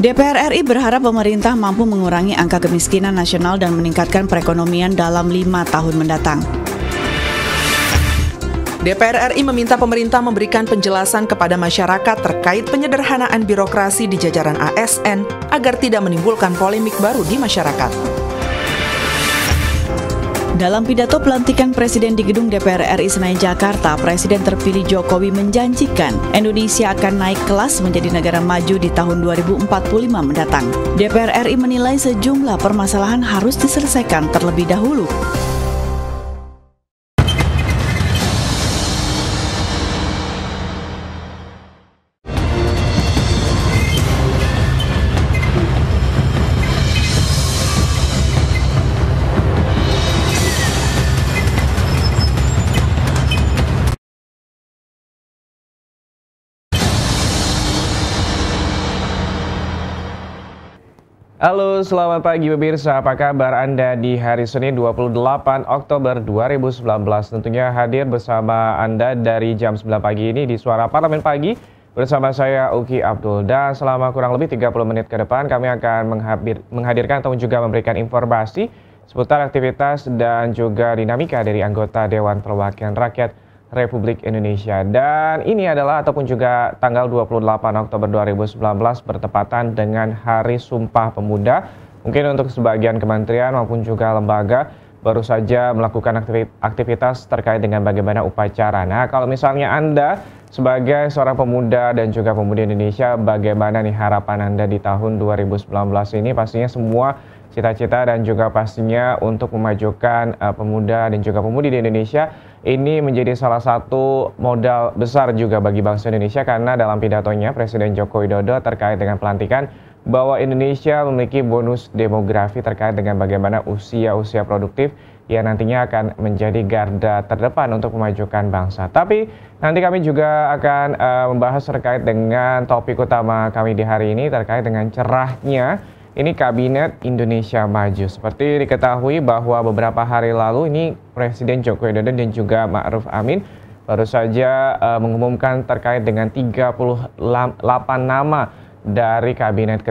DPR RI berharap pemerintah mampu mengurangi angka kemiskinan nasional dan meningkatkan perekonomian dalam 5 tahun mendatang. DPR RI meminta pemerintah memberikan penjelasan kepada masyarakat terkait penyederhanaan birokrasi di jajaran ASN agar tidak menimbulkan polemik baru di masyarakat. Dalam pidato pelantikan Presiden di gedung DPR RI Senayan Jakarta, Presiden terpilih Jokowi menjanjikan Indonesia akan naik kelas menjadi negara maju di tahun 2045 mendatang. DPR RI menilai sejumlah permasalahan harus diselesaikan terlebih dahulu. Halo, selamat pagi pemirsa. Apa kabar Anda di hari Senin 28 Oktober 2019? Tentunya hadir bersama Anda dari jam 9 pagi ini di Suara Parlemen Pagi bersama saya Uki Abdul. Dan selama kurang lebih 30 menit ke depan kami akan menghadirkan atau juga memberikan informasi seputar aktivitas dan juga dinamika dari anggota Dewan Perwakilan Rakyat Republik Indonesia. Dan ini adalah ataupun juga tanggal 28 Oktober 2019 bertepatan dengan Hari Sumpah Pemuda. Mungkin untuk sebagian kementerian maupun juga lembaga baru saja melakukan aktivitas terkait dengan bagaimana upacara. Nah, kalau misalnya Anda sebagai seorang pemuda dan juga pemudi Indonesia, bagaimana nih harapan Anda di tahun 2019 ini? Pastinya semua cita-cita dan juga pastinya untuk memajukan pemuda dan juga pemudi di Indonesia ini menjadi salah satu modal besar juga bagi bangsa Indonesia, karena dalam pidatonya Presiden Joko Widodo terkait dengan pelantikan bahwa Indonesia memiliki bonus demografi terkait dengan bagaimana usia produktif yang nantinya akan menjadi garda terdepan untuk memajukan bangsa. Tapi nanti kami juga akan membahas terkait dengan topik utama kami di hari ini terkait dengan cerahnya ini Kabinet Indonesia Maju. Seperti diketahui bahwa beberapa hari lalu ini Presiden Joko Widodo dan juga Ma'ruf Amin baru saja mengumumkan terkait dengan 38 nama dari Kabinet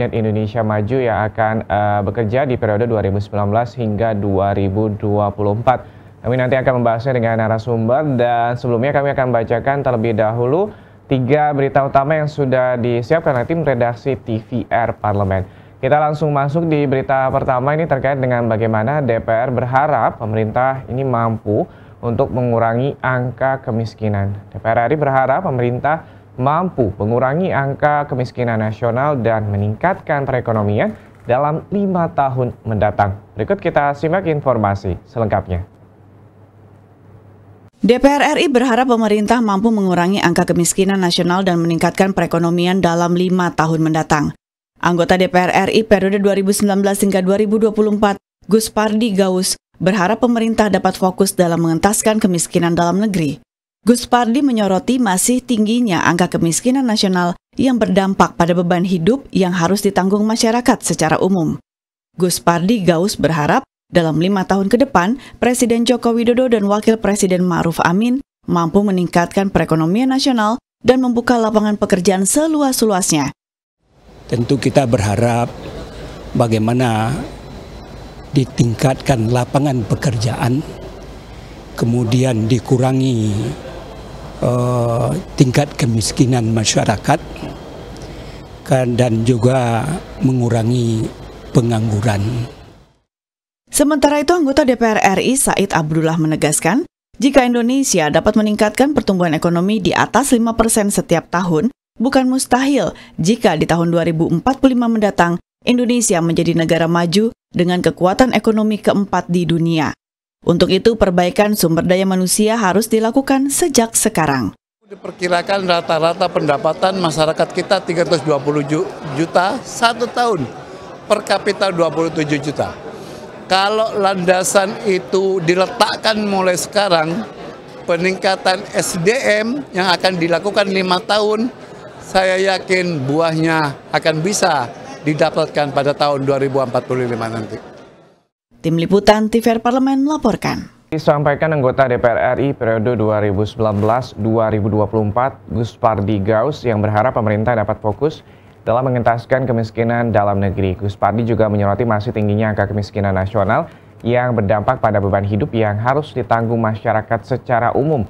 Indonesia Maju yang akan bekerja di periode 2019 hingga 2024. Kami nanti akan membahasnya dengan narasumber, dan sebelumnya kami akan bacakan terlebih dahulu 3 berita utama yang sudah disiapkan oleh tim redaksi TVR Parlemen. Kita langsung masuk di berita pertama ini terkait dengan bagaimana DPR berharap pemerintah ini mampu untuk mengurangi angka kemiskinan. DPR RI berharap pemerintah mampu mengurangi angka kemiskinan nasional dan meningkatkan perekonomian dalam 5 tahun mendatang. Berikut kita simak informasi selengkapnya. DPR RI berharap pemerintah mampu mengurangi angka kemiskinan nasional dan meningkatkan perekonomian dalam 5 tahun mendatang. Anggota DPR RI periode 2019 hingga 2024, Gus Pardi Gaus, berharap pemerintah dapat fokus dalam mengentaskan kemiskinan dalam negeri. Gus Pardi menyoroti masih tingginya angka kemiskinan nasional yang berdampak pada beban hidup yang harus ditanggung masyarakat secara umum. Gus Pardi Gaus berharap dalam 5 tahun ke depan, Presiden Joko Widodo dan Wakil Presiden Ma'ruf Amin mampu meningkatkan perekonomian nasional dan membuka lapangan pekerjaan seluas-luasnya. Tentu kita berharap bagaimana ditingkatkan lapangan pekerjaan, kemudian dikurangi tingkat kemiskinan masyarakat, dan juga mengurangi pengangguran. Sementara itu, anggota DPR RI Said Abdullah menegaskan, jika Indonesia dapat meningkatkan pertumbuhan ekonomi di atas 5% setiap tahun, bukan mustahil jika di tahun 2045 mendatang, Indonesia menjadi negara maju dengan kekuatan ekonomi keempat di dunia. Untuk itu, perbaikan sumber daya manusia harus dilakukan sejak sekarang. Diperkirakan rata-rata pendapatan masyarakat kita 320 juta satu tahun, per kapita 27 juta. Kalau landasan itu diletakkan mulai sekarang, peningkatan SDM yang akan dilakukan 5 tahun, saya yakin buahnya akan bisa didapatkan pada tahun 2045 nanti. Tim Liputan TVR Parlemen melaporkan. Disampaikan anggota DPR RI periode 2019-2024, Gus Pardi Gaus, yang berharap pemerintah dapat fokus dalam mengentaskan kemiskinan dalam negeri. Gus Pardi juga menyoroti masih tingginya angka kemiskinan nasional yang berdampak pada beban hidup yang harus ditanggung masyarakat secara umum.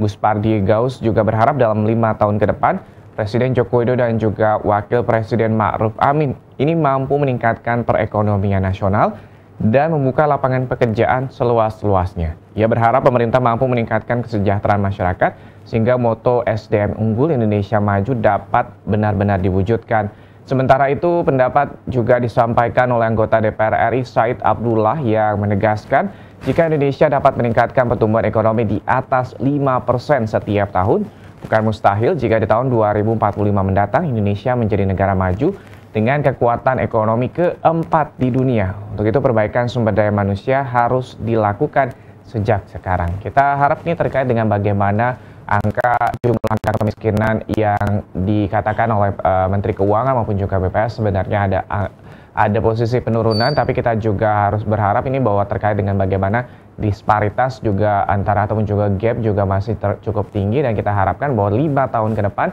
Gus Pardi Gaus juga berharap dalam 5 tahun ke depan, Presiden Joko Widodo dan juga Wakil Presiden Ma'ruf Amin ini mampu meningkatkan perekonomian nasional dan membuka lapangan pekerjaan seluas-luasnya. Ia berharap pemerintah mampu meningkatkan kesejahteraan masyarakat sehingga moto SDM Unggul Indonesia Maju dapat benar-benar diwujudkan. Sementara itu, pendapat juga disampaikan oleh anggota DPR RI Said Abdullah yang menegaskan jika Indonesia dapat meningkatkan pertumbuhan ekonomi di atas 5% setiap tahun, bukan mustahil jika di tahun 2045 mendatang Indonesia menjadi negara maju dengan kekuatan ekonomi keempat di dunia. Untuk itu perbaikan sumber daya manusia harus dilakukan sejak sekarang. Kita harap ini terkait dengan bagaimana jumlah angka kemiskinan yang dikatakan oleh Menteri Keuangan maupun juga BPS sebenarnya ada posisi penurunan, tapi kita juga harus berharap ini bahwa terkait dengan bagaimana disparitas juga antara ataupun juga gap juga masih cukup tinggi, dan kita harapkan bahwa 5 tahun ke depan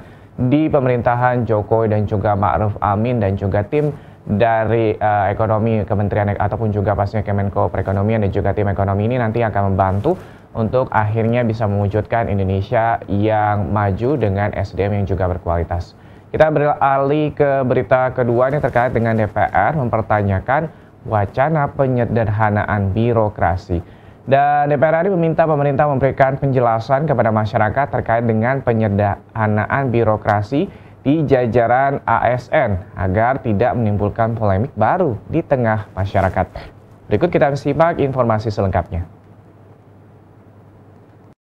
di pemerintahan Jokowi dan juga Ma'ruf Amin dan juga tim dari ekonomi kementerian ataupun juga pastinya Kemenko Perekonomian dan juga tim ekonomi ini nanti akan membantu untuk akhirnya bisa mewujudkan Indonesia yang maju dengan SDM yang juga berkualitas. Kita beralih ke berita kedua ini terkait dengan DPR mempertanyakan wacana penyederhanaan birokrasi. Dan DPR RI meminta pemerintah memberikan penjelasan kepada masyarakat terkait dengan penyederhanaan birokrasi di jajaran ASN agar tidak menimbulkan polemik baru di tengah masyarakat. Berikut kita simak informasi selengkapnya.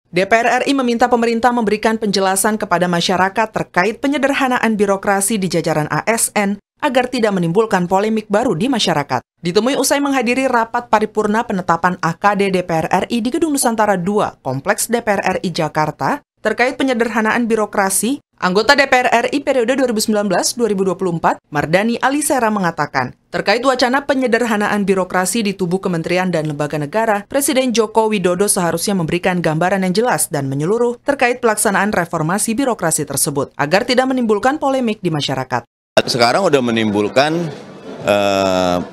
DPR RI meminta pemerintah memberikan penjelasan kepada masyarakat terkait penyederhanaan birokrasi di jajaran ASN agar tidak menimbulkan polemik baru di masyarakat. Ditemui usai menghadiri rapat paripurna penetapan AKD DPR RI di Gedung Nusantara II, Kompleks DPR RI Jakarta, terkait penyederhanaan birokrasi, anggota DPR RI periode 2019-2024, Mardani Alisera mengatakan, terkait wacana penyederhanaan birokrasi di tubuh kementerian dan lembaga negara, Presiden Joko Widodo seharusnya memberikan gambaran yang jelas dan menyeluruh terkait pelaksanaan reformasi birokrasi tersebut, agar tidak menimbulkan polemik di masyarakat. Sekarang udah menimbulkan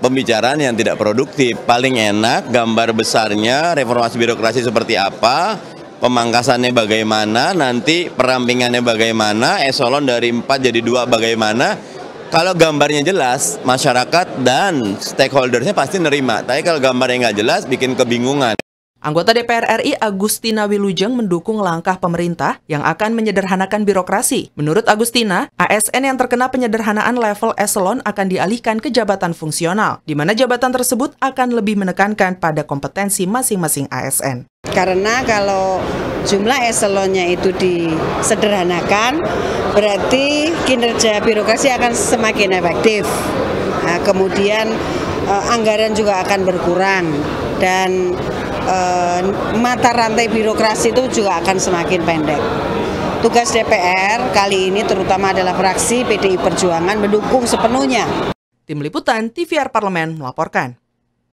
pembicaraan yang tidak produktif. Paling enak gambar besarnya reformasi birokrasi seperti apa, pemangkasannya bagaimana, nanti perampingannya bagaimana, eselon dari 4 jadi 2 bagaimana. Kalau gambarnya jelas, masyarakat dan stakeholdersnya pasti nerima. Tapi kalau gambarnya nggak jelas, bikin kebingungan. Anggota DPR RI Agustina Wilujeng mendukung langkah pemerintah yang akan menyederhanakan birokrasi. Menurut Agustina, ASN yang terkena penyederhanaan level eselon akan dialihkan ke jabatan fungsional, di mana jabatan tersebut akan lebih menekankan pada kompetensi masing-masing ASN. Karena kalau jumlah eselonnya itu disederhanakan, berarti kinerja birokrasi akan semakin efektif. Nah, kemudian anggaran juga akan berkurang dan mata rantai birokrasi itu juga akan semakin pendek. Tugas DPR kali ini terutama adalah fraksi PDI Perjuangan mendukung sepenuhnya. Tim Liputan TVR Parlemen melaporkan.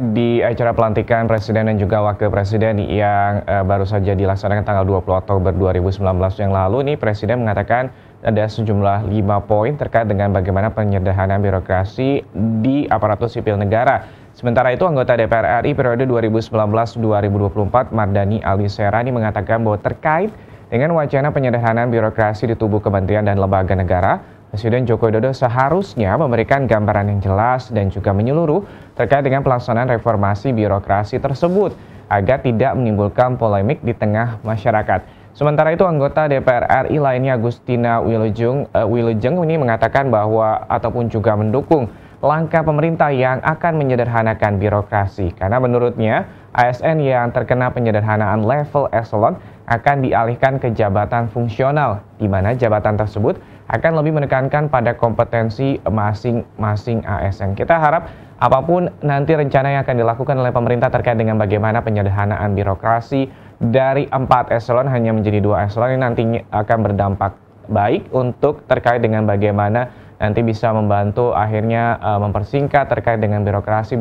Di acara pelantikan Presiden dan juga Wakil Presiden yang baru saja dilaksanakan tanggal 20 Oktober 2019 yang lalu, nih Presiden mengatakan ada sejumlah 5 poin terkait dengan bagaimana penyederhanaan birokrasi di aparatur sipil negara. Sementara itu, anggota DPR RI periode 2019-2024 Mardani Alisera ini mengatakan bahwa terkait dengan wacana penyederhanaan birokrasi di tubuh kementerian dan lembaga negara, Presiden Joko Widodo seharusnya memberikan gambaran yang jelas dan juga menyeluruh terkait dengan pelaksanaan reformasi birokrasi tersebut agar tidak menimbulkan polemik di tengah masyarakat. Sementara itu, anggota DPR RI lainnya Agustina Wilujeng ini mengatakan bahwa ataupun juga mendukung langkah pemerintah yang akan menyederhanakan birokrasi. Karena menurutnya, ASN yang terkena penyederhanaan level eselon akan dialihkan ke jabatan fungsional, di mana jabatan tersebut akan lebih menekankan pada kompetensi masing-masing ASN. Kita harap apapun nanti rencana yang akan dilakukan oleh pemerintah terkait dengan bagaimana penyederhanaan birokrasi dari 4 eselon hanya menjadi 2 eselon ini nantinya akan berdampak baik untuk terkait dengan bagaimana nanti bisa membantu akhirnya mempersingkat terkait dengan birokrasi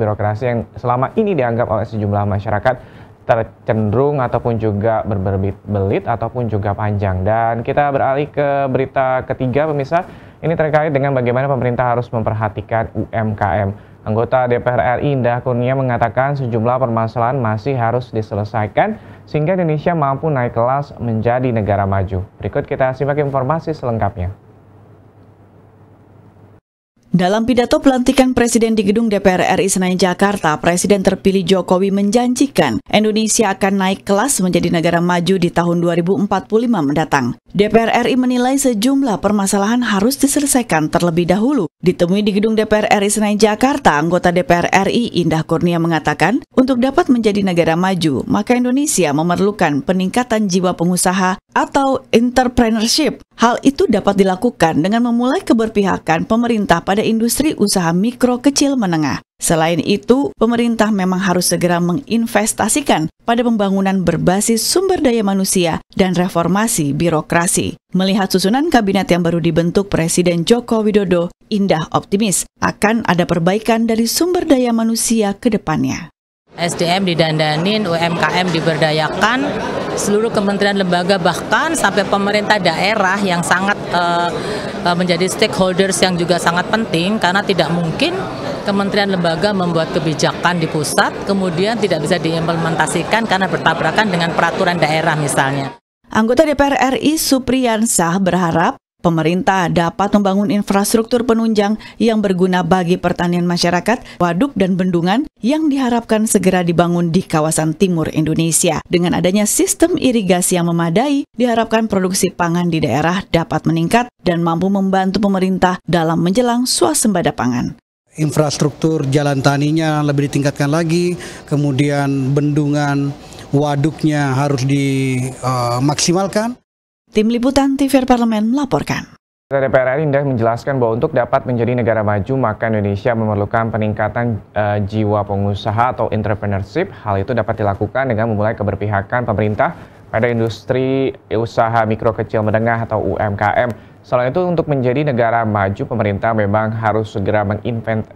yang selama ini dianggap oleh sejumlah masyarakat tercenderung ataupun juga berbelit-belit ataupun juga panjang. Dan kita beralih ke berita ketiga, pemirsa. Ini terkait dengan bagaimana pemerintah harus memperhatikan UMKM. Anggota DPR RI Indah Kurnia mengatakan sejumlah permasalahan masih harus diselesaikan sehingga Indonesia mampu naik kelas menjadi negara maju. Berikut kita simak informasi selengkapnya. Dalam pidato pelantikan Presiden di Gedung DPR RI Senayan Jakarta, Presiden terpilih Jokowi menjanjikan Indonesia akan naik kelas menjadi negara maju di tahun 2045 mendatang. DPR RI menilai sejumlah permasalahan harus diselesaikan terlebih dahulu. Ditemui di Gedung DPR RI Senayan Jakarta, anggota DPR RI Indah Kurnia mengatakan, untuk dapat menjadi negara maju, maka Indonesia memerlukan peningkatan jiwa pengusaha atau entrepreneurship. Hal itu dapat dilakukan dengan memulai keberpihakan pemerintah pada industri usaha mikro kecil menengah. Selain itu, pemerintah memang harus segera menginvestasikan pada pembangunan berbasis sumber daya manusia dan reformasi birokrasi. Melihat susunan kabinet yang baru dibentuk Presiden Joko Widodo, Indah optimis akan ada perbaikan dari sumber daya manusia ke depannya. SDM didandanin, UMKM diberdayakan, seluruh kementerian lembaga bahkan sampai pemerintah daerah yang sangat menjadi stakeholders yang juga sangat penting karena tidak mungkin kementerian lembaga membuat kebijakan di pusat kemudian tidak bisa diimplementasikan karena bertabrakan dengan peraturan daerah misalnya. Anggota DPR RI Supriyansah berharap pemerintah dapat membangun infrastruktur penunjang yang berguna bagi pertanian masyarakat, waduk dan bendungan yang diharapkan segera dibangun di kawasan timur Indonesia. Dengan adanya sistem irigasi yang memadai, diharapkan produksi pangan di daerah dapat meningkat dan mampu membantu pemerintah dalam menjelang swasembada pangan. Infrastruktur jalan taninya lebih ditingkatkan lagi, kemudian bendungan, waduknya harus dimaksimalkan. Tim Liputan TVR Parlemen melaporkan. DPR RI Indah menjelaskan bahwa untuk dapat menjadi negara maju, maka Indonesia memerlukan peningkatan jiwa pengusaha atau entrepreneurship. Hal itu dapat dilakukan dengan memulai keberpihakan pemerintah pada industri usaha mikro kecil menengah atau UMKM. Selain itu, untuk menjadi negara maju, pemerintah memang harus segera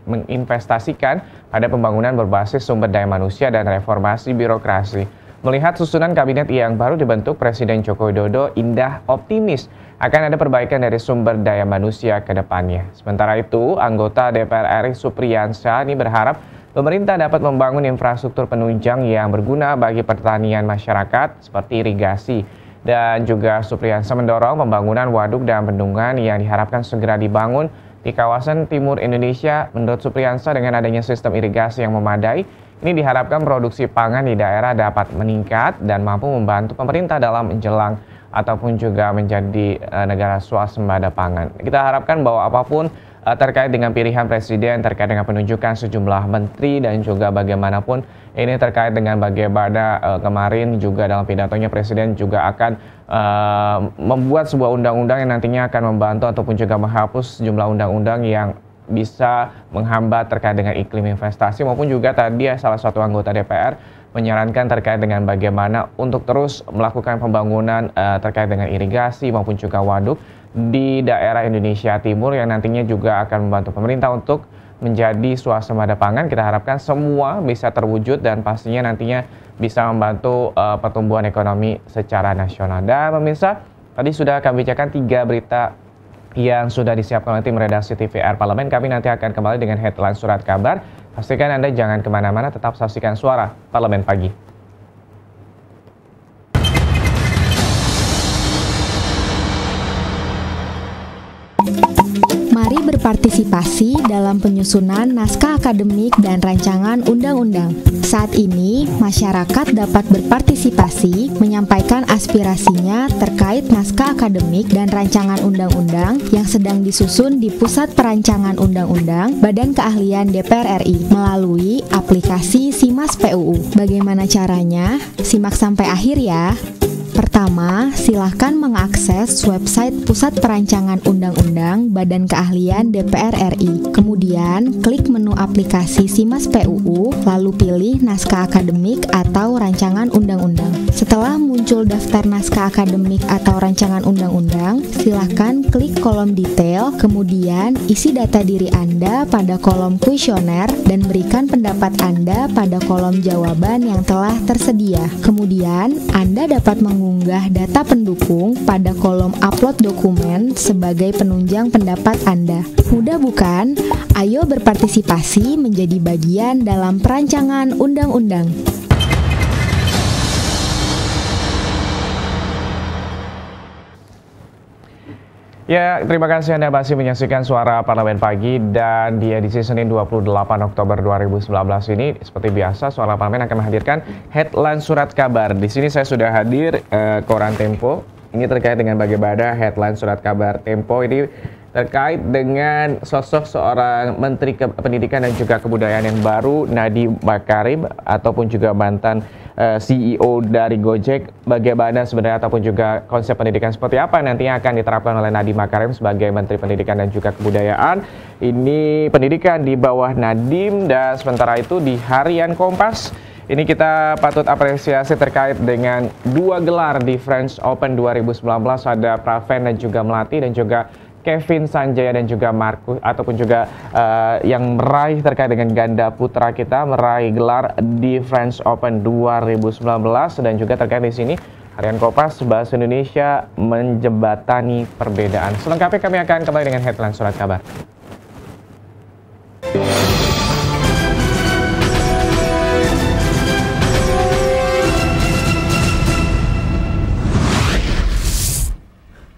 menginvestasikan pada pembangunan berbasis sumber daya manusia dan reformasi birokrasi. Melihat susunan kabinet yang baru dibentuk, Presiden Joko Widodo, Indah optimis akan ada perbaikan dari sumber daya manusia ke depannya. Sementara itu, anggota DPR RI Supriyansah ini berharap pemerintah dapat membangun infrastruktur penunjang yang berguna bagi pertanian masyarakat seperti irigasi. Dan juga Supriyansah mendorong pembangunan waduk dan bendungan yang diharapkan segera dibangun di kawasan timur Indonesia. Menurut Supriyansah, dengan adanya sistem irigasi yang memadai, ini diharapkan produksi pangan di daerah dapat meningkat dan mampu membantu pemerintah dalam menjelang ataupun juga menjadi negara swasembada pangan. Kita harapkan bahwa apapun terkait dengan pilihan presiden, terkait dengan penunjukan sejumlah menteri dan juga bagaimanapun ini terkait dengan bagaimana kemarin juga dalam pidatonya presiden juga akan membuat sebuah undang-undang yang nantinya akan membantu ataupun juga menghapus sejumlah undang-undang yang bisa menghambat terkait dengan iklim investasi, maupun juga tadi salah satu anggota DPR menyarankan terkait dengan bagaimana untuk terus melakukan pembangunan terkait dengan irigasi maupun juga waduk di daerah Indonesia Timur yang nantinya juga akan membantu pemerintah untuk menjadi swasembada pangan. Kita harapkan semua bisa terwujud dan pastinya nantinya bisa membantu pertumbuhan ekonomi secara nasional. Dan pemirsa, tadi sudah kami bacakan 3 berita yang sudah disiapkan oleh tim redaksi TVR Parlemen. Kami nanti akan kembali dengan headline surat kabar. Pastikan Anda jangan kemana-mana, tetap saksikan Suara Parlemen Pagi. Mari berpartisipasi dalam penyusunan naskah akademik dan rancangan undang-undang. Saat ini, masyarakat dapat berpartisipasi menyampaikan aspirasinya terkait naskah akademik dan rancangan undang-undang yang sedang disusun di Pusat Perancangan Undang-Undang Badan Keahlian DPR RI melalui aplikasi SIMAS PUU. Bagaimana caranya? Simak sampai akhir ya. Pertama, silahkan mengakses website Pusat Perancangan Undang-Undang Badan Keahlian DPR RI. Kemudian, klik menu aplikasi SIMAS PUU, lalu pilih naskah akademik atau rancangan undang-undang. Setelah muncul daftar naskah akademik atau rancangan undang-undang, silahkan klik kolom detail, kemudian isi data diri Anda pada kolom kuesioner dan berikan pendapat Anda pada kolom jawaban yang telah tersedia. Kemudian, Anda dapat menggunakan mengunggah data pendukung pada kolom upload dokumen sebagai penunjang pendapat Anda. Mudah bukan? Ayo berpartisipasi menjadi bagian dalam perancangan undang-undang. Ya, terima kasih Anda masih menyaksikan Suara Parlemen Pagi, dan di edisi Senin 28 Oktober 2019 ini seperti biasa Suara Parlemen akan menghadirkan headline surat kabar. Di sini saya sudah hadir koran Tempo. Ini terkait dengan bagaimana headline surat kabar Tempo ini terkait dengan sosok seorang Menteri Pendidikan dan juga Kebudayaan yang baru, Nadiem Makarim, ataupun juga mantan CEO dari Gojek. Bagaimana sebenarnya ataupun juga konsep pendidikan seperti apa nantinya akan diterapkan oleh Nadiem Makarim sebagai Menteri Pendidikan dan juga Kebudayaan. Ini pendidikan di bawah Nadiem, dan sementara itu di Harian Kompas ini kita patut apresiasi terkait dengan 2 gelar di French Open 2019. Ada Praven dan juga Melati, dan juga Kevin Sanjaya dan juga Marcus, ataupun juga yang meraih terkait dengan ganda putra kita meraih gelar di French Open 2019. Dan juga terkait di sini Harian Kompas Bahasa Indonesia menjembatani perbedaan. Selengkapnya kami akan kembali dengan headline surat kabar.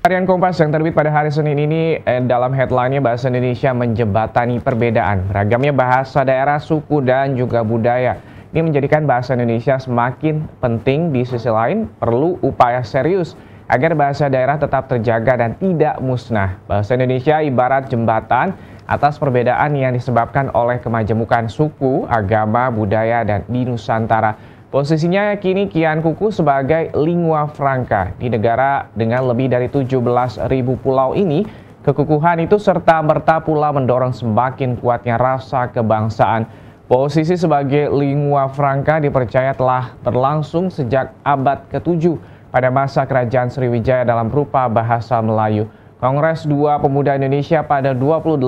Harian Kompas yang terbit pada hari Senin ini dalam headline-nya Bahasa Indonesia menjembatani perbedaan. Beragamnya bahasa daerah, suku, dan juga budaya. Ini menjadikan bahasa Indonesia semakin penting. Di sisi lain, perlu upaya serius agar bahasa daerah tetap terjaga dan tidak musnah. Bahasa Indonesia ibarat jembatan atas perbedaan yang disebabkan oleh kemajemukan suku, agama, budaya, dan di Nusantara. Posisinya kini kian kukuh sebagai lingua franca. Di negara dengan lebih dari 17.000 pulau ini, kekukuhan itu serta-merta pula mendorong semakin kuatnya rasa kebangsaan. Posisi sebagai lingua franca dipercaya telah berlangsung sejak abad ke-7 pada masa Kerajaan Sriwijaya dalam rupa bahasa Melayu. Kongres 2 Pemuda Indonesia pada 28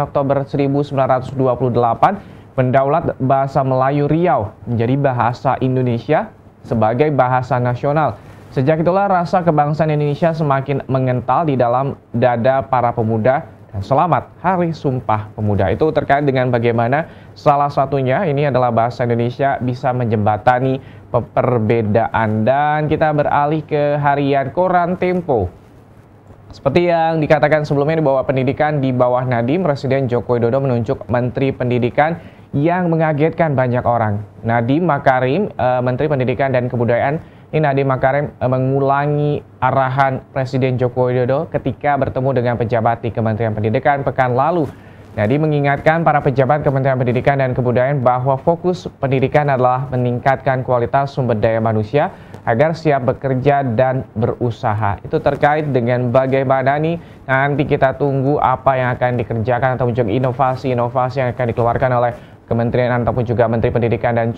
Oktober 1928 mendaulat bahasa Melayu Riau menjadi bahasa Indonesia sebagai bahasa nasional. Sejak itulah rasa kebangsaan Indonesia semakin mengental di dalam dada para pemuda, dan selamat Hari Sumpah Pemuda. Itu terkait dengan bagaimana salah satunya ini adalah bahasa Indonesia bisa menjembatani perbedaan. Dan kita beralih ke Harian Koran Tempo. Seperti yang dikatakan sebelumnya bahwa pendidikan di bawah Nadiem, Presiden Joko Widodo menunjuk Menteri Pendidikan yang mengagetkan banyak orang. Nadiem Makarim, Menteri Pendidikan dan Kebudayaan, ini Nadiem Makarim mengulangi arahan Presiden Joko Widodo ketika bertemu dengan pejabat di Kementerian Pendidikan pekan lalu. Nadiem mengingatkan para pejabat Kementerian Pendidikan dan Kebudayaan bahwa fokus pendidikan adalah meningkatkan kualitas sumber daya manusia agar siap bekerja dan berusaha. Itu terkait dengan bagaimana nih nanti kita tunggu apa yang akan dikerjakan atau juga inovasi-inovasi yang akan dikeluarkan oleh Kementerian ataupun juga Menteri Pendidikan dan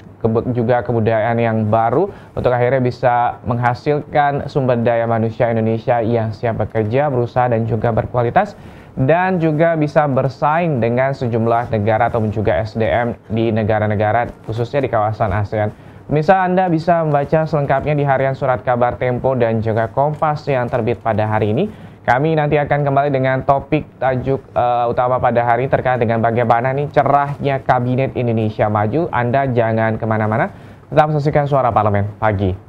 juga Kebudayaan yang baru untuk akhirnya bisa menghasilkan sumber daya manusia Indonesia yang siap bekerja, berusaha, dan juga berkualitas, dan juga bisa bersaing dengan sejumlah negara ataupun juga SDM di negara-negara khususnya di kawasan ASEAN. Misal Anda bisa membaca selengkapnya di Harian Surat Kabar Tempo dan juga Kompas yang terbit pada hari ini. Kami nanti akan kembali dengan topik tajuk utama pada hari terkait dengan bagaimana nih cerahnya Kabinet Indonesia Maju. Anda jangan kemana-mana, tetap saksikan Suara Parlemen Pagi.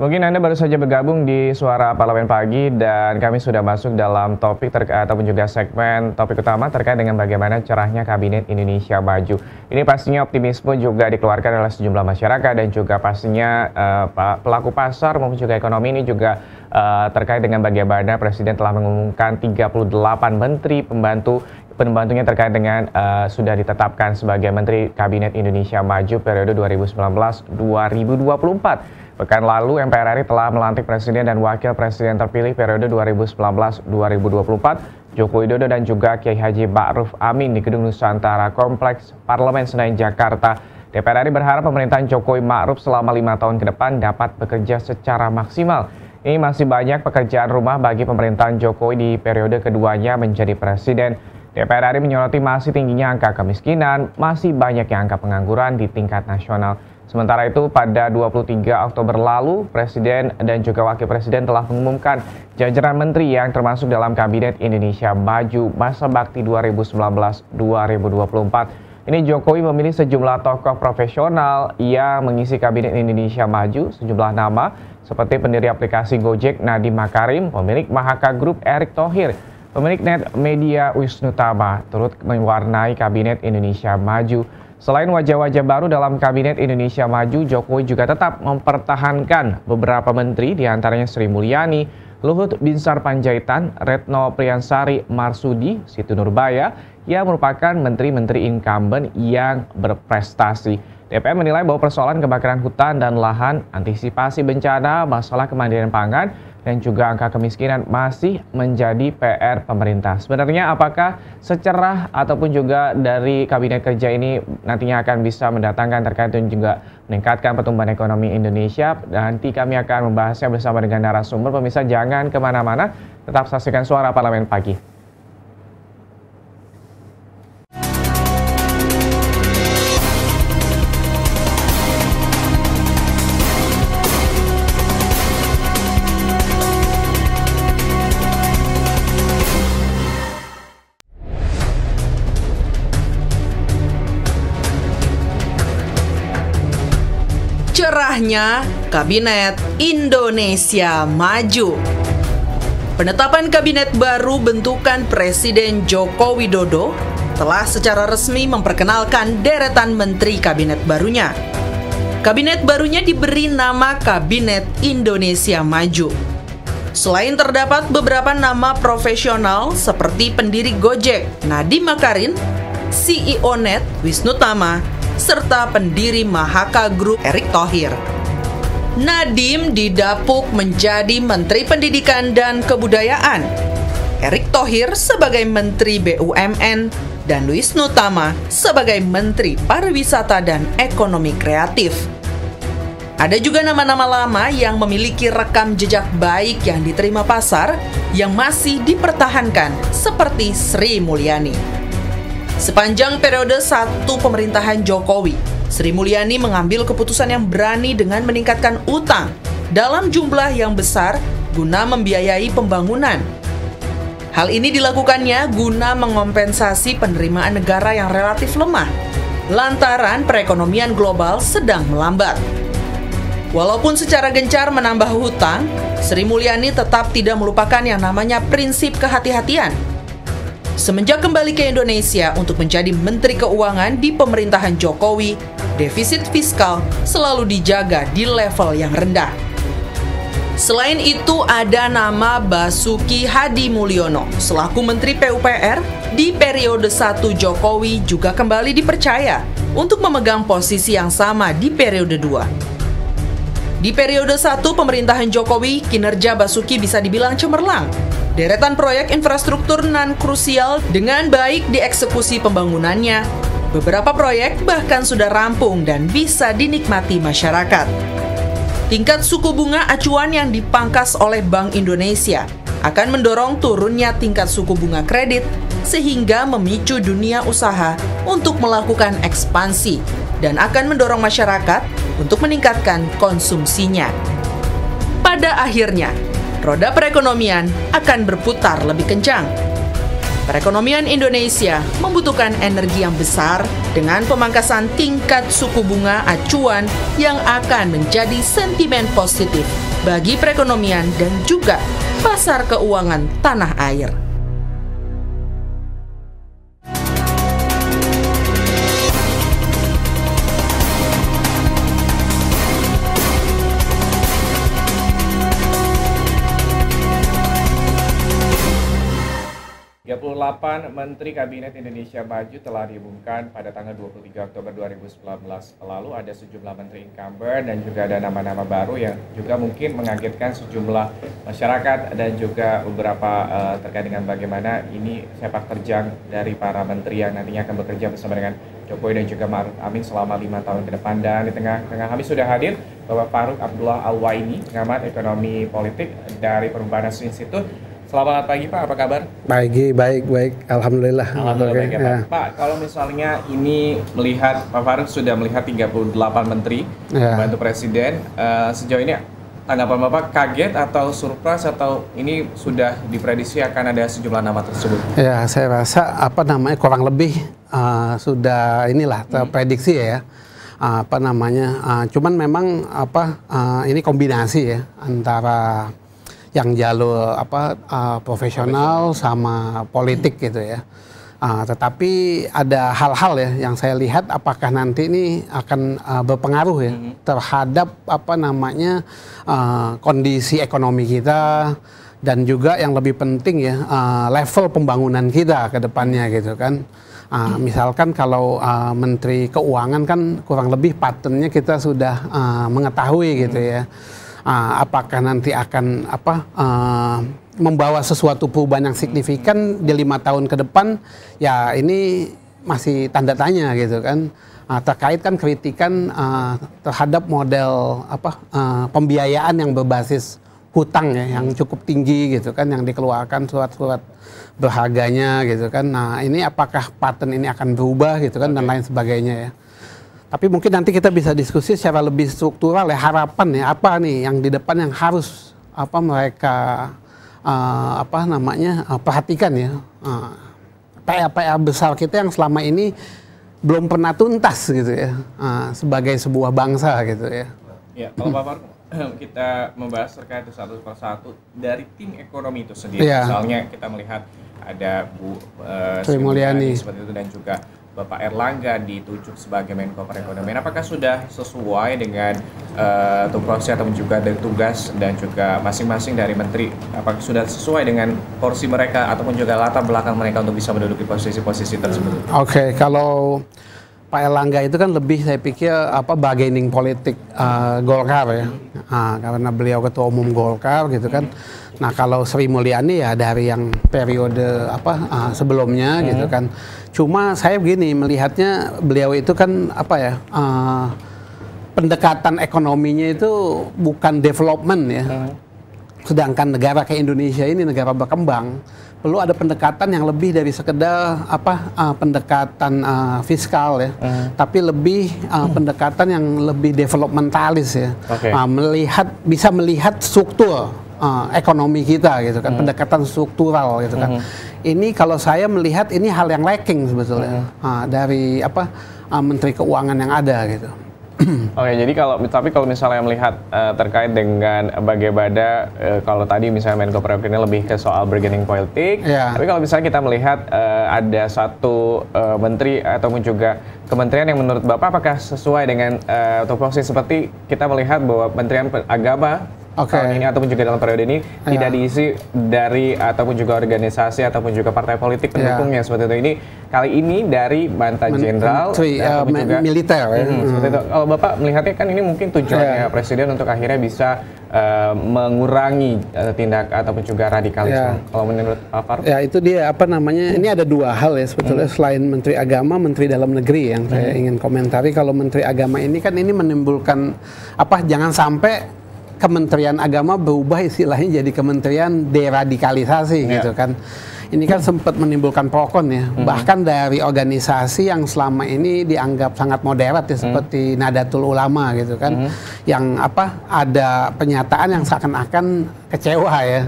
Mungkin Anda baru saja bergabung di Suara Parlemen Pagi dan kami sudah masuk dalam topik ataupun juga segmen topik utama terkait dengan bagaimana cerahnya Kabinet Indonesia Maju. Ini pastinya optimisme juga dikeluarkan oleh sejumlah masyarakat dan juga pastinya pelaku pasar maupun juga ekonomi ini juga terkait dengan bagaimana Presiden telah mengumumkan 38 menteri pembantunya terkait dengan sudah ditetapkan sebagai Menteri Kabinet Indonesia Maju periode 2019-2024. Pekan lalu, MPR RI telah melantik Presiden dan Wakil Presiden terpilih periode 2019-2024, Joko Widodo dan juga Kiai Haji Ma'ruf Amin di Gedung Nusantara Kompleks Parlemen Senayan, Jakarta. DPR RI berharap pemerintahan Jokowi Ma'ruf selama 5 tahun ke depan dapat bekerja secara maksimal. Ini masih banyak pekerjaan rumah bagi pemerintahan Jokowi di periode keduanya menjadi Presiden. DPR RI menyoroti masih tingginya angka kemiskinan, masih banyaknya angka pengangguran di tingkat nasional. Sementara itu, pada 23 Oktober lalu, Presiden dan juga Wakil Presiden telah mengumumkan jajaran menteri yang termasuk dalam Kabinet Indonesia Maju masa bakti 2019-2024. Ini Jokowi memilih sejumlah tokoh profesional yang mengisi Kabinet Indonesia Maju, sejumlah nama seperti pendiri aplikasi Gojek Nadiem Makarim, pemilik Mahaka Group Erick Thohir, pemilik Net Media Wisnu Tama turut mewarnai Kabinet Indonesia Maju. Selain wajah-wajah baru dalam Kabinet Indonesia Maju, Jokowi juga tetap mempertahankan beberapa menteri, diantaranya Sri Mulyani, Luhut Binsar Panjaitan, Retno Priyansari Marsudi, Siti Nurbaya, yang merupakan menteri-menteri incumbent yang berprestasi. DPR menilai bahwa persoalan kebakaran hutan dan lahan, antisipasi bencana, masalah kemandirian pangan, dan juga angka kemiskinan masih menjadi PR pemerintah. Sebenarnya apakah secerah ataupun juga dari kabinet kerja ini nantinya akan bisa mendatangkan terkait dan juga meningkatkan pertumbuhan ekonomi Indonesia? Nanti kami akan membahasnya bersama dengan narasumber. Pemirsa jangan kemana-mana, tetap saksikan Suara Parlemen Pagi. Cerahnya Kabinet Indonesia Maju. Penetapan kabinet baru bentukan Presiden Joko Widodo telah secara resmi memperkenalkan deretan menteri kabinet barunya. Kabinet barunya diberi nama Kabinet Indonesia Maju. Selain terdapat beberapa nama profesional seperti pendiri Gojek Nadiem Makarim, CEO Net Wisnu Tama, serta pendiri Mahaka Group Erick Thohir. Nadiem didapuk menjadi Menteri Pendidikan dan Kebudayaan, Erick Thohir sebagai Menteri BUMN, dan Wisnu Tama sebagai Menteri Pariwisata dan Ekonomi Kreatif. Ada juga nama-nama lama yang memiliki rekam jejak baik yang diterima pasar yang masih dipertahankan seperti Sri Mulyani. Sepanjang periode 1 pemerintahan Jokowi, Sri Mulyani mengambil keputusan yang berani dengan meningkatkan utang dalam jumlah yang besar guna membiayai pembangunan. Hal ini dilakukannya guna mengompensasi penerimaan negara yang relatif lemah, lantaran perekonomian global sedang melambat. Walaupun secara gencar menambah hutang, Sri Mulyani tetap tidak melupakan yang namanya prinsip kehati-hatian. Semenjak kembali ke Indonesia untuk menjadi Menteri Keuangan di pemerintahan Jokowi, defisit fiskal selalu dijaga di level yang rendah. Selain itu, ada nama Basuki Hadi Mulyono selaku Menteri PUPR di periode 1 Jokowi juga kembali dipercaya untuk memegang posisi yang sama di periode 2. Di periode 1 pemerintahan Jokowi, kinerja Basuki bisa dibilang cemerlang. Deretan proyek infrastruktur non-krusial dengan baik dieksekusi pembangunannya. Beberapa proyek bahkan sudah rampung dan bisa dinikmati masyarakat. Tingkat suku bunga acuan yang dipangkas oleh Bank Indonesia akan mendorong turunnya tingkat suku bunga kredit sehingga memicu dunia usaha untuk melakukan ekspansi dan akan mendorong masyarakat untuk meningkatkan konsumsinya. Pada akhirnya, roda perekonomian akan berputar lebih kencang. Perekonomian Indonesia membutuhkan energi yang besar dengan pemangkasan tingkat suku bunga acuan yang akan menjadi sentimen positif bagi perekonomian dan juga pasar keuangan tanah air. 38 Menteri Kabinet Indonesia Maju telah diumumkan pada tanggal 23 Oktober 2019 lalu. Ada sejumlah menteri incumbent dan juga ada nama-nama baru yang juga mungkin mengagetkan sejumlah masyarakat dan juga beberapa terkait dengan bagaimana ini sepak terjang dari para menteri yang nantinya akan bekerja bersama dengan Jokowi dan juga Ma'ruf Amin selama 5 tahun ke depan. Dan di tengah kami sudah hadir Bapak Farouk Abdullah Al-Waini, pengamat ekonomi politik dari Perubahan Institute. Selamat pagi Pak, apa kabar? Baik. Alhamdulillah. Alhamdulillah baik ya Pak. Pak, kalau misalnya ini melihat, Pak Farouk sudah melihat 38 menteri bantu Presiden, sejauh ini tanggapan Bapak kaget atau surprise atau ini sudah diprediksi akan ada sejumlah nama tersebut? Ya, saya rasa kurang lebih sudah terprediksi ya. Cuman memang ini kombinasi ya antara yang jalur profesional sama politik gitu ya. Tetapi ada hal-hal ya yang saya lihat apakah nanti ini akan berpengaruh ya terhadap kondisi ekonomi kita dan juga yang lebih penting ya level pembangunan kita ke depannya gitu kan. Misalkan kalau Menteri Keuangan kan kurang lebih patternnya kita sudah mengetahui gitu ya. Apakah nanti akan membawa sesuatu perubahan yang signifikan di 5 tahun ke depan, ya ini masih tanda tanya gitu kan. Terkait kan kritikan terhadap model pembiayaan yang berbasis hutang ya, yang cukup tinggi gitu kan, yang dikeluarkan surat-surat berharganya gitu kan. Nah ini apakah pattern ini akan berubah gitu kan, dan lain sebagainya ya. Tapi mungkin nanti kita bisa diskusi secara lebih struktural ya, harapan ya apa nih yang di depan yang harus mereka perhatikan ya. PR besar kita yang selama ini belum pernah tuntas gitu ya, sebagai sebuah bangsa gitu ya. Ya, kalau Bapak kita membahas terkait satu persatu dari tim ekonomi itu sendiri. Misalnya kita melihat ada Bu Sri Mulyani seperti itu dan juga Bapak Erlangga ditunjuk sebagai Menko Perekonomian. Apakah sudah sesuai dengan tupoksi atau juga dari tugas dan juga masing-masing dari menteri? Apakah sudah sesuai dengan porsi mereka ataupun juga latar belakang mereka untuk bisa menduduki posisi-posisi tersebut? Oke, kalau Pak Erlangga itu kan lebih saya pikir bargaining politik Golkar ya, karena beliau ketua umum Golkar gitu kan. Nah kalau Sri Mulyani ya dari yang periode sebelumnya gitu kan. Cuma saya begini melihatnya, beliau itu kan pendekatan ekonominya itu bukan development ya. Sedangkan negara kayak Indonesia ini negara berkembang, perlu ada pendekatan yang lebih dari sekedar pendekatan fiskal ya, tapi lebih pendekatan yang lebih developmentalis ya. Bisa melihat struktur ekonomi kita gitu kan, pendekatan struktural gitu kan. Ini kalau saya melihat ini hal yang lacking sebetulnya dari Menteri Keuangan yang ada gitu. Oke, jadi kalau misalnya melihat terkait dengan bagaimana kalau tadi misalnya Menko Perekonomian lebih ke soal bargaining politik, tapi kalau misalnya kita melihat ada satu menteri ataupun juga kementerian yang menurut Bapak apakah sesuai dengan tupoksi seperti kita melihat bahwa Kementerian Agama tahun ini ataupun juga dalam periode ini tidak diisi dari ataupun juga organisasi ataupun juga partai politik pendukungnya seperti itu. Ini kali ini dari mantan jenderal militer seperti itu. Kalau Bapak melihatnya kan ini mungkin tujuannya Presiden untuk akhirnya bisa mengurangi tindak ataupun juga radikalisme. Kalau menurut Pak Farouk? Ya itu dia ini ada dua hal ya sebetulnya selain Menteri Agama, Menteri Dalam Negeri yang saya ingin komentari. Kalau Menteri Agama ini kan ini menimbulkan jangan sampai Kementerian Agama berubah istilahnya jadi Kementerian Deradikalisasi gitu kan. Ini kan sempat menimbulkan prokon ya. Bahkan dari organisasi yang selama ini dianggap sangat moderat ya, seperti Nahdlatul Ulama gitu kan. Yang ada pernyataan yang seakan-akan kecewa ya.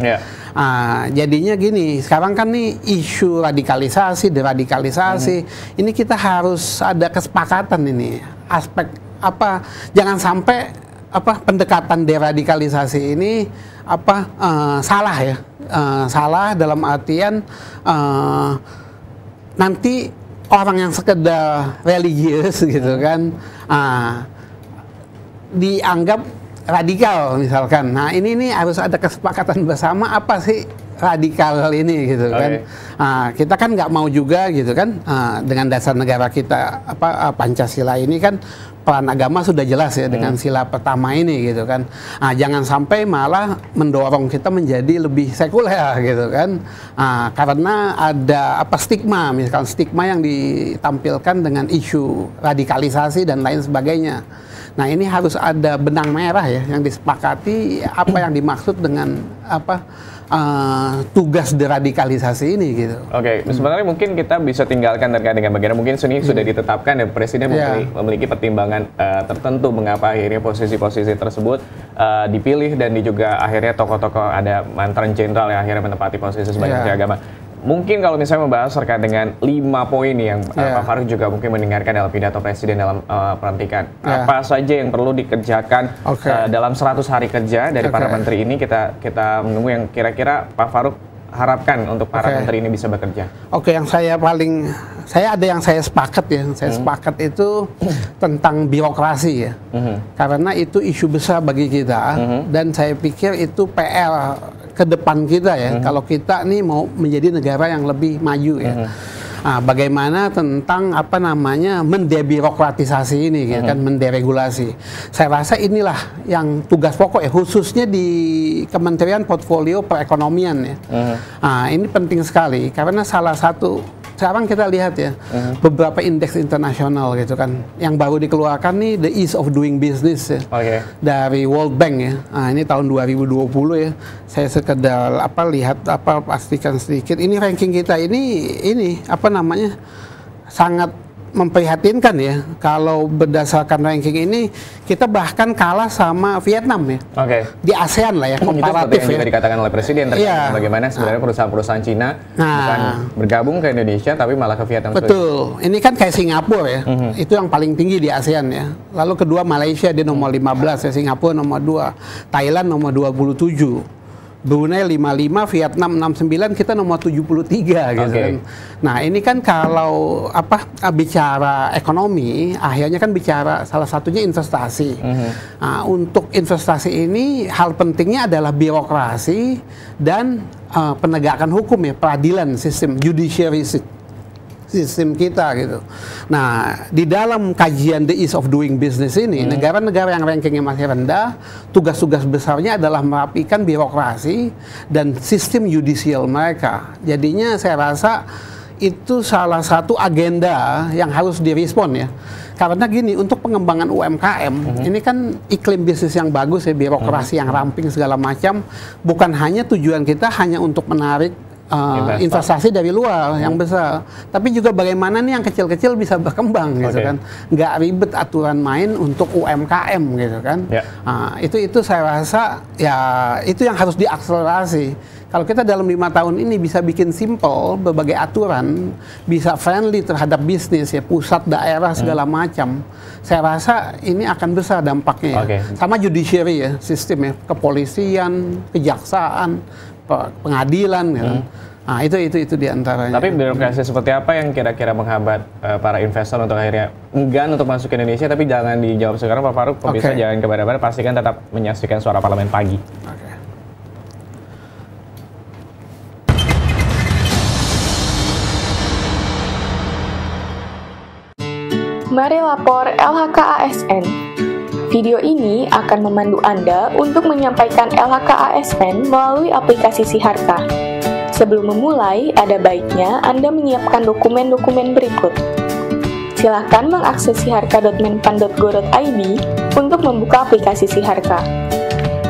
Jadinya gini, sekarang kan nih isu radikalisasi, deradikalisasi, ini kita harus ada kesepakatan ini. Aspek jangan sampai pendekatan deradikalisasi ini salah ya, salah dalam artian nanti orang yang sekedar religius gitu kan dianggap radikal misalkan. Nah ini harus ada kesepakatan bersama apa sih radikal ini gitu kan. Kita kan nggak mau juga gitu kan dengan dasar negara kita Pancasila ini kan peran agama sudah jelas ya dengan sila pertama ini gitu kan. Jangan sampai malah mendorong kita menjadi lebih sekuler gitu kan. Karena ada stigma, misalkan stigma yang ditampilkan dengan isu radikalisasi dan lain sebagainya. Nah ini harus ada benang merah ya yang disepakati apa yang dimaksud dengan tugas deradikalisasi ini gitu. Oke, sebenarnya mungkin kita bisa tinggalkan terkait dengan bagian mungkin ini sudah ditetapkan dan Presiden memiliki pertimbangan tertentu mengapa akhirnya posisi-posisi tersebut dipilih dan juga akhirnya tokoh-tokoh ada mantan jenderal yang akhirnya menempati posisi sebagai Menteri Agama. Mungkin kalau misalnya membahas terkait dengan 5 poin yang Pak Farouk juga mungkin mendengarkan dalam pidato Presiden dalam pelantikan. Apa saja yang perlu dikerjakan dalam 100 hari kerja dari para menteri ini kita menunggu yang kira-kira Pak Farouk harapkan untuk para menteri ini bisa bekerja. Yang saya ada yang saya sepakat ya. Saya sepakat itu tentang birokrasi ya. Karena itu isu besar bagi kita dan saya pikir itu PR ke depan kita ya. Kalau kita nih mau menjadi negara yang lebih maju ya. Bagaimana tentang mendebirokratisasi ini gitu kan, menderegulasi. Saya rasa inilah yang tugas pokok ya, khususnya di Kementerian Portfolio Perekonomian ya. Ini penting sekali karena salah satu sekarang kita lihat ya beberapa indeks internasional gitu kan yang baru dikeluarkan nih, the ease of doing business ya, dari World Bank ya. Ini tahun 2020 ya. Saya sekedar lihat pastikan sedikit ini ranking kita ini sangat memprihatinkan ya. Kalau berdasarkan ranking ini kita bahkan kalah sama Vietnam ya. Di ASEAN lah ya, komparatif ya. Juga dikatakan oleh Presiden terkait bagaimana sebenarnya perusahaan-perusahaan Cina bukan bergabung ke Indonesia tapi malah ke Vietnam. Betul. Ini kan kayak Singapura ya. Itu yang paling tinggi di ASEAN ya. Lalu kedua Malaysia di nomor 15 ya, Singapura nomor 2, Thailand nomor 27. Brunei 55, Vietnam 69, kita nomor 73 gitu kan. Nah ini kan kalau bicara ekonomi, akhirnya kan bicara salah satunya investasi. Untuk investasi ini hal pentingnya adalah birokrasi dan penegakan hukum ya, peradilan, sistem judiciary sistem kita gitu. Nah, di dalam kajian the ease of doing business ini, negara-negara yang rankingnya masih rendah, tugas-tugas besarnya adalah merapikan birokrasi dan sistem yudisial mereka. Jadinya saya rasa itu salah satu agenda yang harus direspon ya. Karena gini, untuk pengembangan UMKM, ini kan iklim bisnis yang bagus ya, birokrasi yang ramping segala macam, bukan hanya tujuan kita hanya untuk menarik investasi dari luar yang besar, tapi juga bagaimana nih yang kecil-kecil bisa berkembang gitu kan, nggak ribet aturan main untuk UMKM gitu kan. Itu saya rasa ya itu yang harus diakselerasi. Kalau kita dalam 5 tahun ini bisa bikin simple berbagai aturan, bisa friendly terhadap bisnis ya, pusat, daerah segala macam, saya rasa ini akan besar dampaknya ya. Sama judiciary ya, sistem ya, kepolisian, kejaksaan, pengadilan ya. Nah itu diantaranya. Tapi birokrasi seperti apa yang kira-kira menghambat para investor untuk akhirnya enggan untuk masuk ke Indonesia? Tapi jangan dijawab sekarang Pak Farouk, bisa jangan kemana-mana, pastikan tetap menyaksikan Suara Parlemen Pagi. Mari lapor LHK-ASN. Video ini akan memandu Anda untuk menyampaikan LHK-ASN melalui aplikasi Siharka. Sebelum memulai, ada baiknya Anda menyiapkan dokumen-dokumen berikut. Silakan mengakses siharka.menpan.go.id untuk membuka aplikasi Siharka.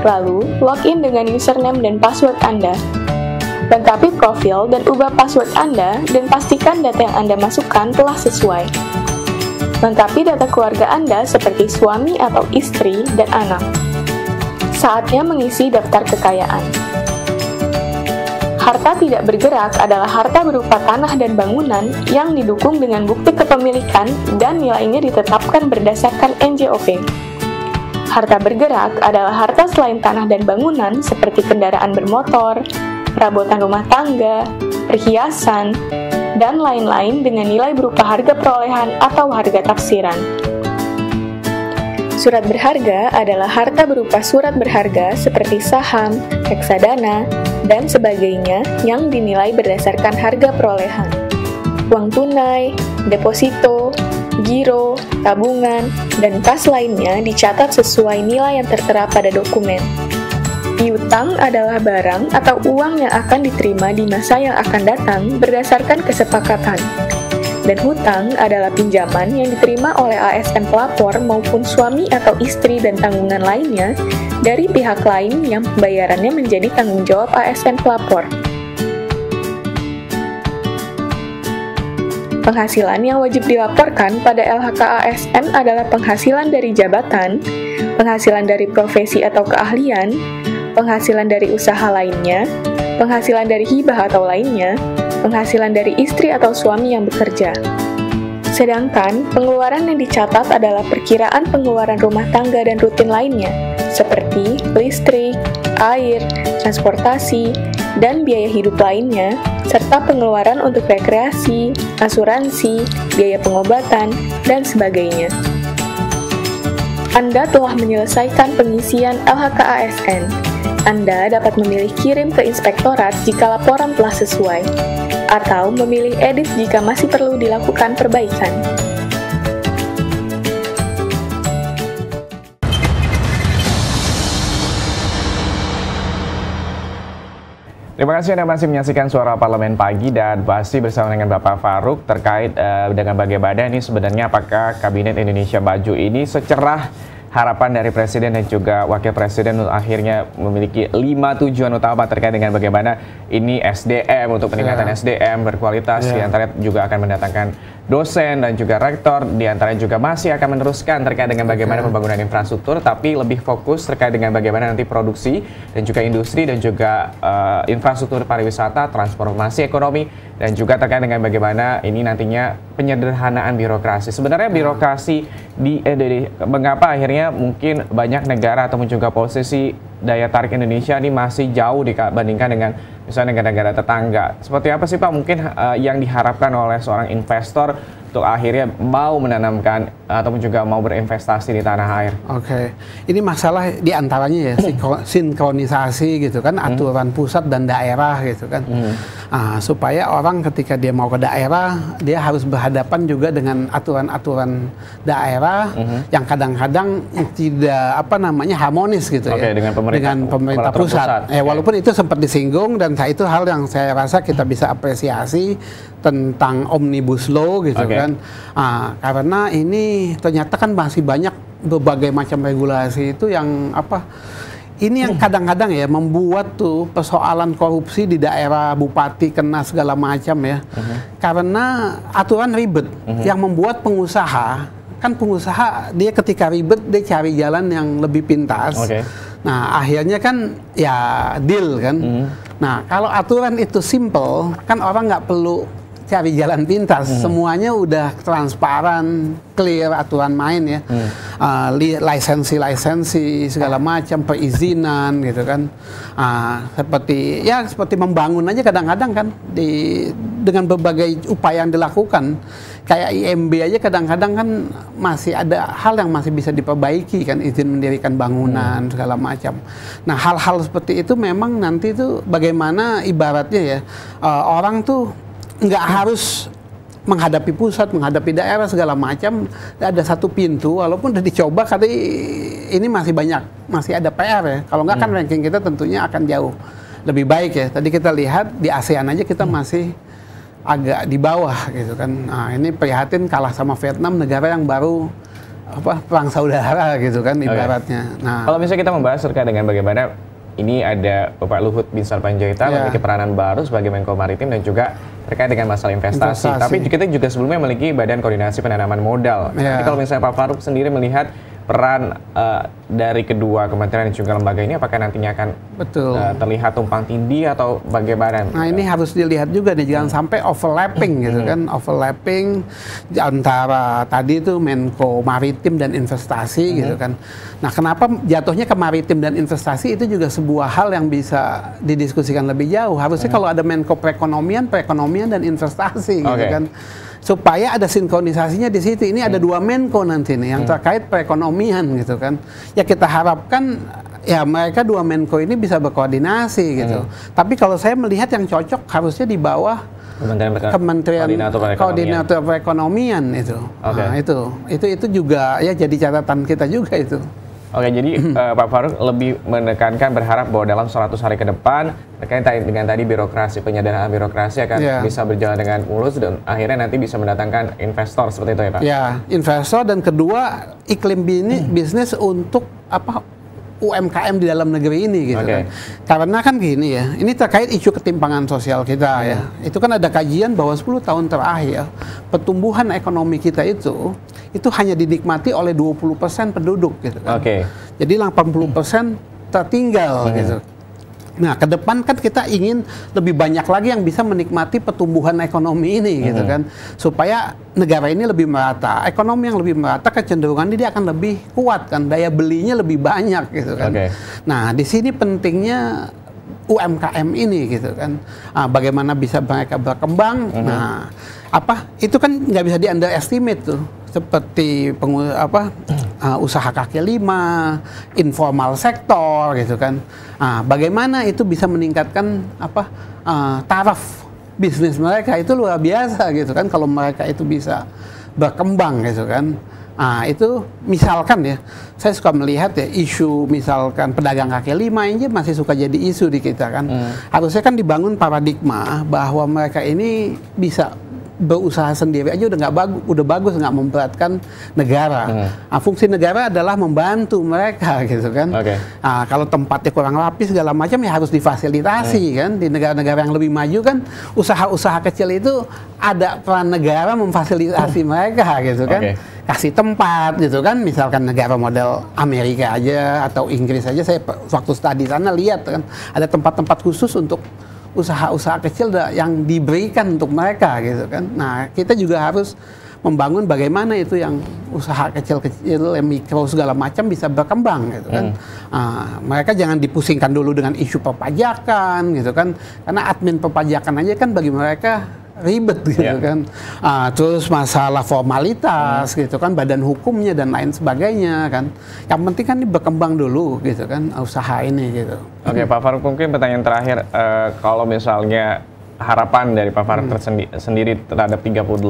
Lalu, login dengan username dan password Anda. Lengkapi profil dan ubah password Anda dan pastikan data yang Anda masukkan telah sesuai. Lengkapi data keluarga Anda seperti suami atau istri dan anak. Saatnya mengisi daftar kekayaan. Harta tidak bergerak adalah harta berupa tanah dan bangunan yang didukung dengan bukti kepemilikan dan nilainya ditetapkan berdasarkan NJOP. Harta bergerak adalah harta selain tanah dan bangunan seperti kendaraan bermotor, perabotan rumah tangga, perhiasan, dan lain-lain dengan nilai berupa harga perolehan atau harga taksiran. Surat berharga adalah harta berupa surat berharga seperti saham, reksadana, dan sebagainya yang dinilai berdasarkan harga perolehan. Uang tunai, deposito, giro, tabungan, dan kas lainnya dicatat sesuai nilai yang tertera pada dokumen. Piutang adalah barang atau uang yang akan diterima di masa yang akan datang berdasarkan kesepakatan. Dan hutang adalah pinjaman yang diterima oleh ASN pelapor maupun suami atau istri dan tanggungan lainnya dari pihak lain yang pembayarannya menjadi tanggung jawab ASN pelapor. Penghasilan yang wajib dilaporkan pada LHK-ASN adalah penghasilan dari jabatan, penghasilan dari profesi atau keahlian, penghasilan dari usaha lainnya, penghasilan dari hibah atau lainnya, penghasilan dari istri atau suami yang bekerja. Sedangkan pengeluaran yang dicatat adalah perkiraan pengeluaran rumah tangga dan rutin lainnya, seperti listrik, air, transportasi, dan biaya hidup lainnya, serta pengeluaran untuk rekreasi, asuransi, biaya pengobatan, dan sebagainya. Anda telah menyelesaikan pengisian LHK-ASN. Anda dapat memilih kirim ke inspektorat jika laporan telah sesuai, atau memilih edit jika masih perlu dilakukan perbaikan. Terima kasih Anda masih menyaksikan Suara Parlemen Pagi dan masih bersama dengan Bapak Farouk terkait dengan bagaimana ini sebenarnya apakah Kabinet Indonesia Maju ini secerah harapan dari Presiden dan juga Wakil Presiden akhirnya memiliki 5 tujuan utama terkait dengan bagaimana ini SDM untuk peningkatan SDM berkualitas, diantaranya juga akan mendatangkan dosen dan juga rektor, diantaranya juga masih akan meneruskan terkait dengan bagaimana pembangunan infrastruktur, tapi lebih fokus terkait dengan bagaimana nanti produksi dan juga industri dan juga infrastruktur pariwisata, transformasi ekonomi, dan juga terkait dengan bagaimana ini nantinya penyederhanaan birokrasi. Sebenarnya birokrasi mengapa akhirnya mungkin banyak negara ataupun juga posisi daya tarik Indonesia ini masih jauh dibandingkan dengan misalnya negara-negara tetangga. Seperti apa sih Pak mungkin yang diharapkan oleh seorang investor untuk akhirnya mau menanamkan ataupun juga mau berinvestasi di tanah air? Oke, ini masalah diantaranya ya sinkronisasi gitu kan, aturan pusat dan daerah gitu kan, supaya orang ketika dia mau ke daerah dia harus berhadapan juga dengan aturan-aturan daerah yang kadang-kadang tidak harmonis gitu ya dengan pemerintah pusat. Walaupun itu sempat disinggung dan itu hal yang saya rasa kita bisa apresiasi tentang Omnibus Law gitu kan. Karena ini ternyata kan masih banyak berbagai macam regulasi itu yang ini yang kadang-kadang ya membuat tuh persoalan korupsi di daerah bupati kena segala macam ya. Karena aturan ribet yang membuat pengusaha dia ketika ribet dia cari jalan yang lebih pintas. Nah, akhirnya kan ya deal kan. Nah, kalau aturan itu simple kan orang nggak perlu cari jalan pintas, semuanya udah transparan, clear aturan main ya, lisensi segala macam, perizinan gitu kan, seperti membangun aja kadang-kadang kan dengan berbagai upaya yang dilakukan, kayak IMB aja kadang-kadang kan masih ada hal yang masih bisa diperbaiki kan, izin mendirikan bangunan segala macam. Nah hal-hal seperti itu memang nanti tuh bagaimana ibaratnya ya orang tuh nggak harus menghadapi pusat, menghadapi daerah segala macam, ada satu pintu, walaupun udah dicoba kali ini masih ada PR ya. Kalau nggak kan ranking kita tentunya akan jauh lebih baik ya. Tadi kita lihat di ASEAN aja kita masih agak di bawah gitu kan. Nah ini prihatin kalah sama Vietnam, negara yang baru perang saudara gitu kan ibaratnya. Nah kalau misalnya kita membahas terkait dengan bagaimana ini ada Bapak Luhut Binsar Panjaitan memiliki peranan baru sebagai Menko Maritim dan juga terkait dengan masalah investasi. Tapi kita juga sebelumnya memiliki Badan Koordinasi Penanaman Modal. Jadi kalau misalnya Pak Farouk sendiri melihat peran dari kedua kementerian dan juga lembaga ini apakah nantinya akan terlihat tumpang tindih atau bagaimana? Nah ini harus dilihat juga nih, jangan sampai overlapping gitu kan, overlapping antara tadi itu Menko Maritim dan Investasi gitu kan. Nah kenapa jatuhnya ke Maritim dan Investasi itu juga sebuah hal yang bisa didiskusikan lebih jauh. Harusnya kalau ada Menko Perekonomian dan Investasi gitu kan. Supaya ada sinkronisasinya di situ. Ini ada dua Menko nanti nih yang terkait perekonomian gitu kan. Ya kita harapkan ya mereka dua Menko ini bisa berkoordinasi gitu. Tapi kalau saya melihat yang cocok harusnya di bawah Kementerian Koordinator Perekonomian itu. Nah, itu juga ya jadi catatan kita juga itu. Oke, jadi Pak Faruk lebih menekankan berharap bahwa dalam 100 hari ke depan terkait dengan tadi birokrasi, penyederhanaan birokrasi akan bisa berjalan dengan mulus dan akhirnya nanti bisa mendatangkan investor seperti itu ya Pak? Ya, investor dan kedua iklim bisnis untuk UMKM di dalam negeri ini gitu kan. Karena kan gini ya, ini terkait isu ketimpangan sosial kita ya. Itu kan ada kajian bahwa 10 tahun terakhir pertumbuhan ekonomi kita itu hanya dinikmati oleh 20% penduduk gitu kan. Jadi 80% tertinggal gitu. Nah, ke depan kan kita ingin lebih banyak lagi yang bisa menikmati pertumbuhan ekonomi ini gitu kan. Supaya negara ini lebih merata. Ekonomi yang lebih merata kecenderungannya dia akan lebih kuat kan, daya belinya lebih banyak gitu kan. Nah, di sini pentingnya UMKM ini gitu kan. Bagaimana bisa mereka berkembang. Nah, itu kan nggak bisa di underestimate tuh. Seperti usaha kaki lima, informal sektor gitu kan. Bagaimana itu bisa meningkatkan taraf bisnis mereka, itu luar biasa gitu kan kalau mereka itu bisa berkembang gitu kan. Itu misalkan ya, saya suka melihat ya isu misalkan pedagang kaki lima ini masih suka jadi isu di kita kan. Harusnya kan dibangun paradigma bahwa mereka ini bisa berusaha sendiri aja udah bagus nggak memberatkan negara. Fungsi negara adalah membantu mereka gitu kan. Kalau tempatnya kurang rapi segala macam ya harus difasilitasi kan. Di negara-negara yang lebih maju kan usaha-usaha kecil itu ada peran negara memfasilitasi mereka gitu kan. Kasih tempat gitu kan, misalkan negara model Amerika aja atau Inggris aja, saya waktu studi sana lihat kan ada tempat-tempat khusus untuk usaha-usaha kecil yang diberikan untuk mereka gitu kan. Nah, kita juga harus membangun bagaimana itu yang usaha kecil-kecil, mikro segala macam bisa berkembang gitu kan. Mereka jangan dipusingkan dulu dengan isu perpajakan gitu kan. Karena admin perpajakan aja kan bagi mereka ribet gitu kan. Terus masalah formalitas gitu kan, badan hukumnya dan lain sebagainya kan. Yang penting kan ini berkembang dulu gitu kan usaha ini gitu. Oke, Pak Faruk, mungkin pertanyaan terakhir, kalau misalnya harapan dari Pak Faruk sendiri terhadap 38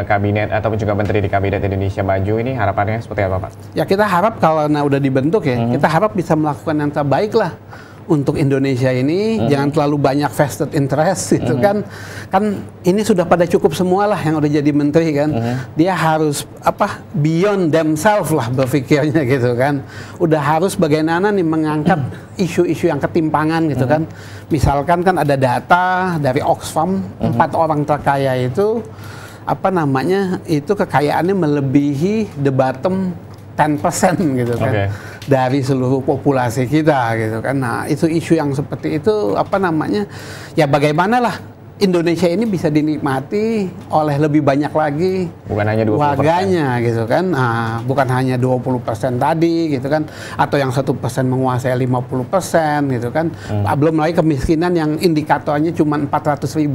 kabinet ataupun juga menteri di Kabinet Indonesia Maju ini harapannya seperti apa Pak? Ya kita harap kalau udah dibentuk ya, kita harap bisa melakukan yang terbaik lah untuk Indonesia ini. Jangan terlalu banyak vested interest gitu kan ini sudah pada cukup semua lah yang udah jadi menteri kan. Dia harus beyond themselves lah berpikirnya gitu kan. Udah harus bagaimana nih mengangkat isu-isu yang ketimpangan gitu kan. Misalkan kan ada data dari Oxfam, 4 orang terkaya itu itu kekayaannya melebihi the bottom 10% gitu kan. Dari seluruh populasi kita gitu kan. Nah, itu isu yang seperti itu ya bagaimana lah Indonesia ini bisa dinikmati oleh lebih banyak lagi bukan hanya 20% warganya gitu kan. Bukan hanya 20% tadi gitu kan, atau yang 1% menguasai 50% gitu kan. Belum lagi kemiskinan yang indikatornya cuma Rp400.000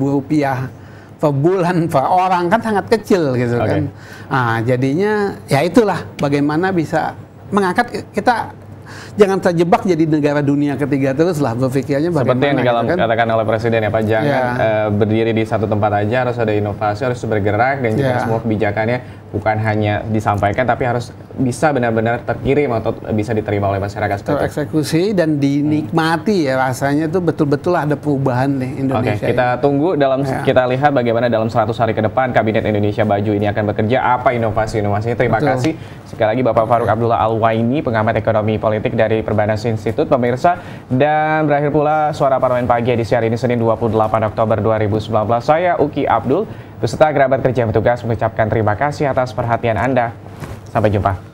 per bulan per orang, kan sangat kecil gitu kan. Jadinya ya itulah bagaimana bisa mengangkat kita, jangan terjebak jadi negara dunia ketiga terus lah berpikirnya bagaimana. Seperti yang dikatakan oleh Presiden ya Pak, jangan berdiri di satu tempat aja, harus ada inovasi, harus bergerak, dan juga semua kebijakannya bukan hanya disampaikan tapi harus bisa benar-benar terkirim atau bisa diterima oleh masyarakat. Tereksekusi dan dinikmati ya, rasanya tuh betul-betul ada perubahan nih Indonesia. Kita tunggu kita lihat bagaimana dalam 100 hari ke depan Kabinet Indonesia Maju ini akan bekerja, apa inovasi-inovasinya. Terima kasih sekali lagi Bapak Faruk Abdullah Al-Waini, pengamat ekonomi politik dari Perbanas Institute, pemirsa. Dan berakhir pula Suara Parlemen Pagi edisi hari ini Senin 28 Oktober 2019. Saya Uki Abdul beserta kerabat kerja yang bertugas mengucapkan terima kasih atas perhatian Anda. Sampai jumpa.